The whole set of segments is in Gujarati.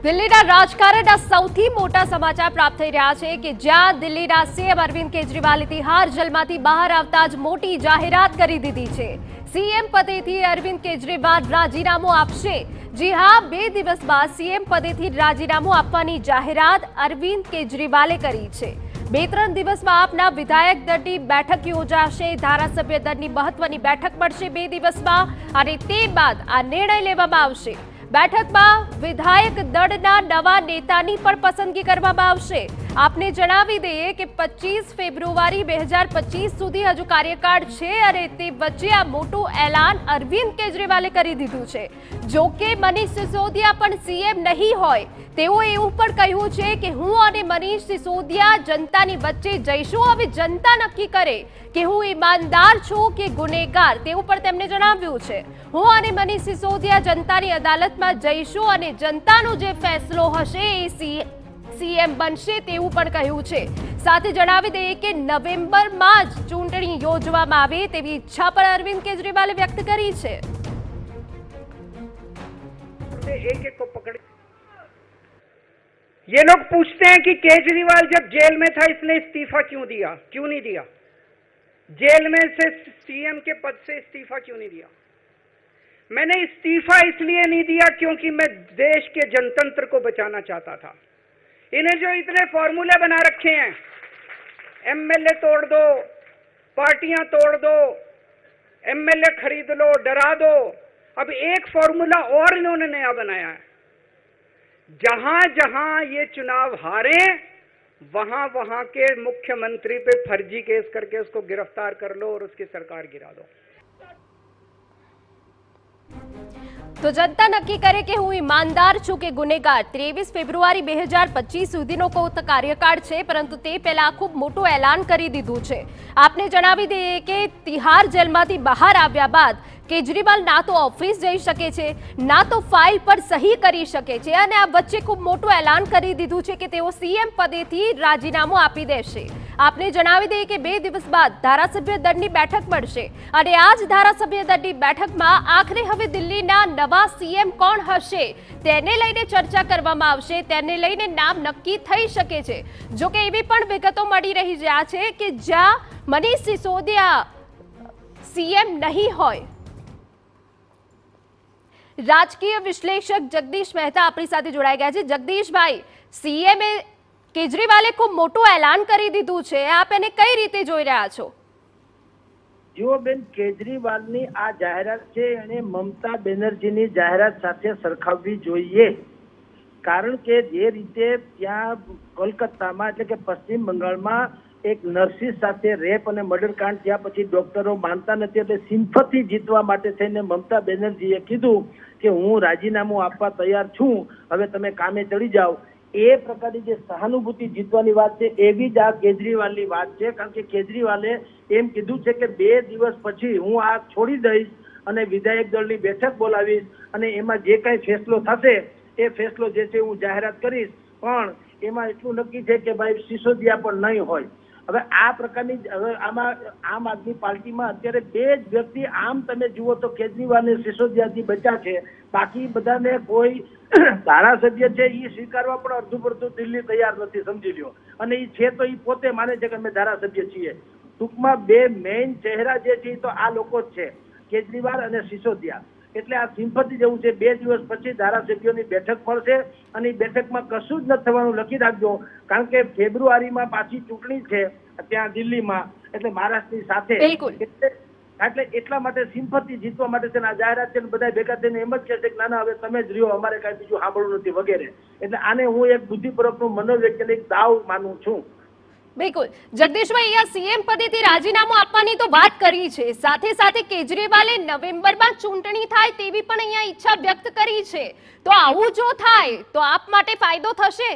દિલ્હીના રાજકારણના સૌથી મોટા સમાચાર પ્રાપ્ત થઈ રહ્યા છે કે જ્યાં દિલ્હીના સીએમ અરવિંદ કેજરીવાલે તિહાર જેલમાંથી બહાર આવતા જ મોટી જાહેરાત કરી દીધી છે। સીએમ પદેથી અરવિંદ કેજરીવાલ રાજીનામું આપશે। જી હા, 2 દિવસ બાદ સીએમ પદેથી રાજીનામું આપવાની જાહેરાત અરવિંદ કેજરીવાલે કરી છે। 2-3 દિવસમાં આપના વિધાયક દળની બેઠક યોજાશે। ધારાસભ્ય દળની મહત્વની બેઠક મળશે 2 દિવસમાં અને તે બાદ આ નિર્ણય લેવામાં આવશે। બેઠકમાં વિધાયક દળના નવા નેતાની પણ પસંદગી કરવામાં આવશે। આપને જણાવી દઈએ કે 25 ફેબ્રુઆરી 2025 સુધી હજુ કાર્યકાળ છે અને તે વચ્ચે આ મોટું એલાન અરવિંદ કેજરીવાલે કરી દીધું છે। જો કે મનીષ સિસોદિયા પણ સીએમ નહીં હોય તેઓએ એવું પણ કહ્યું છે કે હું અને મનીષ સિસોદિયા જનતાની વચ્ચે જઈશું। હવે જનતા નક્કી કરે કે હું ઈમાનદાર છું કે ગુનેગાર, તેવું પણ તેમણે જણાવ્યું છે। હું અને મનીષ સિસોદિયા જનતાની અદાલતમાં જઈશું અને જનતાનો જે ફેસલો હશે એ સીએમ બનશે તેવું પણ કહ્યું છે। સાથે જણાવી દઈએ કે નવેમ્બરમાં જ ચૂંટણી યોજવામાં આવે તેવી ઈચ્છા પણ અરવિંદ કેજરીવાલે વ્યક્ત કરી છે। एक एक को पकड़ ये लोग पूछते हैं कि केजरीवाल जब जेल में था इसने इस्तीफा क्यों नहीं दिया? जेल में से सीएम के पद से इस्तीफा क्यों नहीं दिया? मैंने इस्तीफा इसलिए नहीं दिया क्योंकि मैं देश के जनतंत्र को बचाना चाहता था। इन्हें जो इतने फॉर्मूले बना रखे हैं, एमएलए तोड़ दो, पार्टियां तोड़ दो, एमएलए खरीद लो, डरा दो। अब एक फॉर्मूला और इन्होंने नया बनाया है, जहां जहां ये चुनाव हारे वहां वहां के मुख्यमंत्री पे फर्जी केस करके उसको गिरफ्तार कर लो और उसकी सरकार गिरा दो। तो जनता नक्की करे कि હું ઈમાનદાર છું કે ગુનેગાર। 23 ફેબ્રુઆરી 2025 સુધીનો કાર્યકાળ છે, પરંતુ તે પહેલા ખૂબ મોટું એલાન કરી દીધું છે। આપને જણાવી દઈએ કે તિહાર જેલમાંથી બહાર આવ્યા બાદ કેજરીવાલ ના તો ઓફિસ જઈ શકે છે, ના તો ફાઇલ પર સહી કરી શકે છે અને આ વચ્ચે ખૂબ મોટું એલાન કરી દીધું છે કે તેઓ સીએમ પદેથી રાજીનામું આપી દેશે। આપને જણાવી દઈએ કે 2 દિવસ બાદ ધારાસભ્ય દળની બેઠક મળશે અને આ જ ધારાસભ્ય દળની બેઠકમાં આખરે હવે દિલ્હીના નવા સીએમ કોણ હશે તેને લઈને ચર્ચા કરવામાં આવશે। તેને લઈને નામ નક્કી થઈ શકે છે। જો કે એવી પણ વિગતો મળી રહી છે કે જ્યાં મનીષ સિસોદિયા સીએમ નહીં હોય। રાજકીય વિશ્લેષક જગદીશ મહેતા આપણી સાથે જોડાઈ ગયા છે। જગદીશભાઈ, સીએમ કેજરીવાલે ખૂબ મોટું એલાન કરી દીધું છે, આપ એને કઈ રીતે જોઈ રહ્યા છો? જો બેન, કેજરીવાલની આ જાહેરાત છે એને મમતા બેનર્જીની જાહેરાત સાથે સરખાવવી જોઈએ, કારણ કે જે રીતે ત્યાં કોલકાતામાં એટલે કે પશ્ચિમ બંગાળમાં એક નર્સિસ સાથે રેપ અને મર્ડર કાંડ થયા પછી ડોક્ટરો માનતા નથી, એટલે સિમ્પથી જીતવા માટે થઈને મમતા બેનર્જીએ કીધું કે હું રાજીનામું આપવા તૈયાર છું, હવે તમે કામે ચડી જાઓ। એ પ્રકારની જે સહાનુભૂતિ જીતવાની વાત છે એવી જ આ કેજરીવાલની વાત છે, કારણ કે કેજરીવાલે એમ કીધું છે કે 2 દિવસ પછી હું આ છોડી દઈશ અને વિધાયક દળની બેઠક બોલાવીશ અને એમાં જે કાંઈ ફેસલો થશે એ ફેસલો જે છે હું જાહેરાત કરીશ। પણ એમાં એટલું નક્કી છે કે ભાઈ સિસોદિયા પણ નહીં હોય। હવે આ પ્રકારની હવે આમાં આમ આદમી પાર્ટીમાં અત્યારે 2 જ વ્યક્તિ આમ તમે જુઓ તો કેજરીવાલ અને સિસોદિયાથી બચ્યા છે, બાકી બધાને કોઈ ધારાસભ્ય છે એ સ્વીકારવા પણ અડધું પડધું દિલ્હી તૈયાર નથી, સમજી લ્યો। અને એ છે તો એ પોતે માને છે કે અમે ધારાસભ્ય છીએ। ટૂંકમાં 2 મેઇન ચહેરા જે છે તો આ લોકો જ છે, કેજરીવાલ અને સિસોદિયા। એટલે આ સિમ્પથી જેવું છે। 2 દિવસ પછી ધારાસભ્યોની બેઠક મળશે અને એ બેઠકમાં કશું જ નથી થવાનું, લખી રાખજો, કારણ કે ફેબ્રુઆરીમાં પાછી ચૂંટણી છે ત્યાં દિલ્હીમાં, એટલે મહારાષ્ટ્રની સાથે। એટલે એટલા માટે સિમ્પથી જીતવા માટે છે આ જાહેરાત છે, બધા ભેગા થઈને એમ જ કહે છે કે ના હવે તમે જ રહ્યો, અમારે કાંઈ બીજું સાંભળવું નથી વગેરે। એટલે આને હું એક બુદ્ધિપૂર્વકનું મનોવૈજ્ઞાનિક દાવ માનું છું। બિલકુલ જગદીશભાઈ, અહીંયા સીએમ પદેથી રાજીનામું આપવાની તો વાત કરી છે, સાથે સાથે કેજરીવાલે નવેમ્બરમાં ચૂંટણી થાય તેવી પણ અહીંયા ઈચ્છા વ્યક્ત કરી છે। તો આવું જો થાય તો આપ માટે ફાયદો થશે?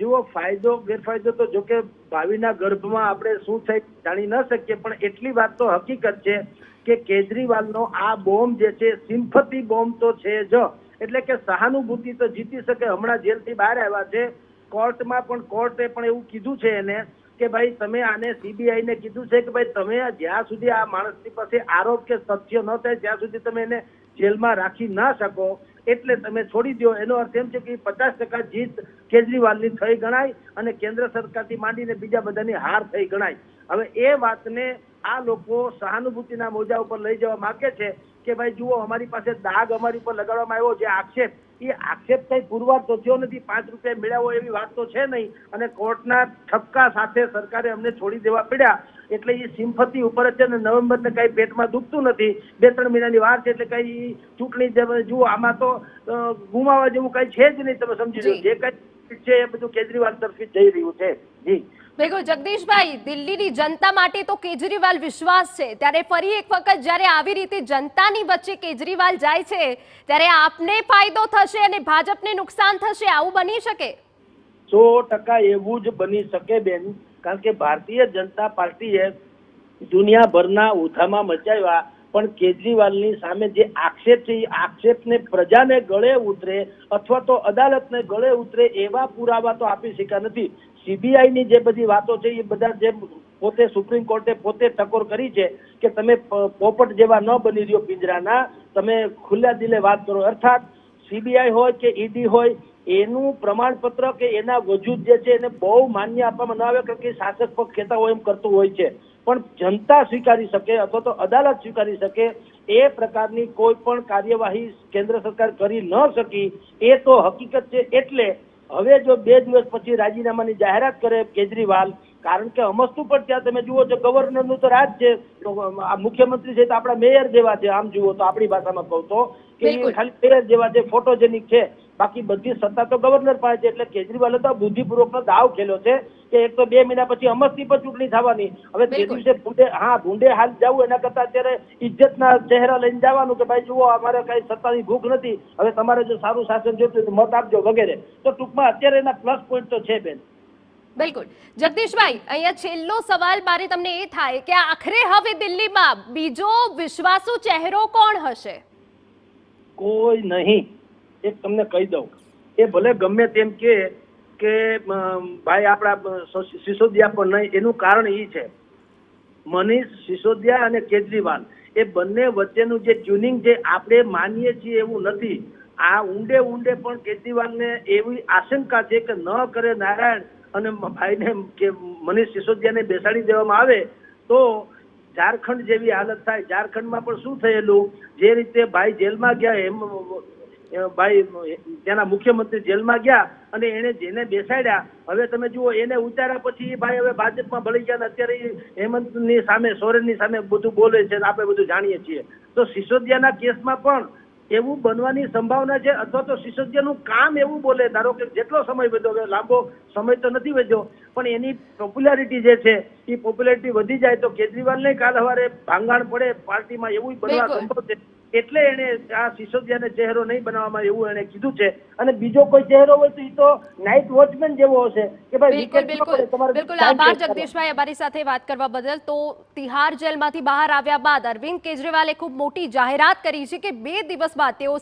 જુઓ, ફાયદો ગેરફાયદો તો જો કે ભાવિના ગર્ભમાં આપણે શું થાય જાણી ન શકીએ, પણ એટલી વાત તો હકીકત છે કે કેજરીવાલનો આ બોમ્બ જે છે સિમ્પથી બોમ્બ તો છે જ, એટલે કે સહાનુભૂતિ તો જીતી શકે। હમણાં જેલથી બહાર આવ્યા છે, કોર્ટમાં પણ કોર્ટે પણ એવું કીધું છે એને કે ભાઈ તમે આને સીબીઆઈને કીધું છે કે ભાઈ તમે જ્યાં સુધી આ માણસની પાસે આરોપ કે તથ્ય ન થાય ત્યાં સુધી તમે એને જેલમાં રાખી ના શકો। એટલે તમે છોડી દો. એનો અર્થ એમ છે કે 50% જીત કેજરીવાલની થઈ ગણાય અને કેન્દ્ર સરકારથી માંડીને બીજા બધાની હાર થઈ ગણાય. હવે એ વાતને આ લોકો સહાનુભૂતિના મોજા ઉપર લઈ જવા માંગે છે કે ભાઈ જુઓ, અમારી પાસે દાગ અમારી પર લગાડવામાં આવ્યો, જે આક્ષેપ, એ આક્ષેપ કઈ પુરવાર તો થયો નથી, 5 રૂપિયા મેળવ્યો એવી વાત તો છે નહીં, અને કોર્ટના ઠપકા સાથે સરકારે અમને છોડી દેવા પડ્યા. એટલે એ સિમ્પથી ઉપર જ છે ને, નવેમ્બરને કઈ પેટમાં દુખતું નથી, 2-3 મહિનાની વાર છે, એટલે કઈ ચૂંટણી જુઓ, આમાં તો ગુમાવવા જેવું કઈ છે જ નહીં. તમે સમજી લો, જે કઈ છે એ બધું કેજરીવાલ તરફથી જઈ રહ્યું છે. જી બિલકુલ જગદીશભાઈ, દિલ્હીની જનતા માટે તો કેજરીવાલ વિશ્વાસ છે, ત્યારે ફરી એક વખત જ્યારે આવી રીતે જનતાની વચ્ચે કેજરીવાલ જાય છે ત્યારે આપને ફાયદો થશે અને ભાજપને નુકસાન થશે, આવું બની શકે? 100% એવું જ બની શકે બેન, કારણ કે ભારતીય જનતા પાર્ટીએ દુનિયાભરના ઉથામાં મચાવ્યા, પણ કેજરીવાલની સામે જે આક્ષેપ છે એ આક્ષેપને પ્રજાને ગળે ઉતરે અથવા તો અદાલતને ગળે ઉતરે એવા પુરાવા તો આપી શક્યા નથી. CBI ની જે બધી વાતો છે એ બધા જે પોતે સુપ્રીમ કોર્ટે પોતે ટકોર કરી છે કે તમે પોપટ જેવા ન બની રહ્યો પિંજરાના, તમે ખુલ્લા દિલે વાત કરો. અર્થાત CBI હોય કે ED હોય, એનું પ્રમાણપત્ર કે એના વજૂદ જે છે એને બહુ માન્ય આપવામાં ન આવે, કારણ કે શાસક પક્ષ કહેતા હોય એમ કરતું હોય છે, પણ જનતા સ્વીકારી શકે અથવા તો અદાલત સ્વીકારી શકે એ પ્રકારની કોઈ પણ કાર્યવાહી કેન્દ્ર સરકાર કરી ન શકી, એ તો હકીકત છે. એટલે હવે જો 2 દિવસ પછી રાજીનામાની જાહેરાત કરે કેજરીવાલ, કારણ કે અમસ્તુ પણ ત્યાં તમે જુઓ છો, ગવર્નરનું તો રાજ છે, આ મુખ્યમંત્રી છે તો આપણા મેયર જેવા છે, આમ જુઓ તો આપણી ભાષામાં કહું તો કે ખાલી મેયર જેવા છે, ફોટોજેનિક છે, બાકી બધી સત્તા તો ગવર્નર પાસે છે. એટલે કેજરીવાલે તો બુદ્ધિપૂર્વકનો દાવ ખેલ્યો છે કે એક તો 2 મહિના પછી અમસ્તી પર ચૂંટણી થવાની, હવે તે દિવસે ભૂંડે હાલ જવું એના કરતા અત્યારે ઇજ્જતના ચહેરા લઈને જવાનું કે ભાઈ જુઓ, અમારે કઈ સત્તાની ભૂખ નથી, હવે તમારે જો સારું શાસન જોઈતું તો મત આપજો વગેરે. તો ટૂંકમાં અત્યારે એના પ્લસ પોઈન્ટ તો છે બેન. બિલકુલ જગદીશભાઈ, અહીંયા છેલ્લો સવાલ મારે તમને એ થાય કે આખરે હવે દિલ્હીમાં બીજો વિશ્વાસુ ચહેરો કોણ હશે? કોઈ નહીં. એક તમને કહી દઉં, એ ભલે ગમે તેમ કે ભાઈ આપણા સિસોદિયા પણ નહીં, એનું કારણ એ છે મનીષ સિસોદિયા અને કેજરીવાલ એ બંને વચ્ચેનું જે ટ્યુનિંગ જે આપણે માનીએ છીએ એવું નથી. આ ઊંડે ઊંડે પણ કેજરીવાલને એવી આશંકા છે કે ન કરે નારાયણ અને ભાઈને કે મનીષ સિસોદિયાને બેસાડી દેવામાં આવે તો ઝારખંડ જેવી હાલત થાય. ઝારખંડમાં પણ શું થયેલું, જે રીતે ભાઈ જેલમાં ગયા, એમ ભાઈ ત્યાંના મુખ્યમંત્રી જેલમાં ગયા અને એને જેને બેસાડ્યા, હવે તમે જુઓ એને ઉતાર્યા પછી ભાઈ હવે ભાજપમાં ભળી ગયા, અત્યારે હેમંતની સામે, સોરેનની સામે બધું બોલે છે, આપણે બધું જાણીએ છીએ. તો સિસોદિયાના કેસમાં પણ એવું બનવાની સંભાવના છે, અથવા તો સિસોદિયાનું કામ એવું બોલે, ધારો કે જેટલો સમય વધ્યો, હવે લાંબો સમય તો નથી વધ્યો, પણ એની પોપ્યુલારિટી જે છે એ પોપ્યુલારિટી વધી જાય તો કેજરીવાલને કાલ સવારે ભાંગાણ પડે પાર્ટીમાં, એવું બનવા સંભવ છે. એટલે એને આ સિસોદિયાને ચહેરો નહીં બનાવવામાં એવું એને કીધું છે. અને બીજો કોઈ ચહેરો હોય તો એ તો નાઇટ વોચમેન જેવો હશે કે ભાઈ બિલકુલ. આભાર જગદીશભાઈ અમારી સાથે વાત કરવા બદલ. તો તિહાર જેલમાંથી બહાર આવ્યા બાદ અરવિંદ કેજરીવાલે ખૂબ મોટી જાહેરાત કરી છે કે 2 દિવસ બાદ તેઓ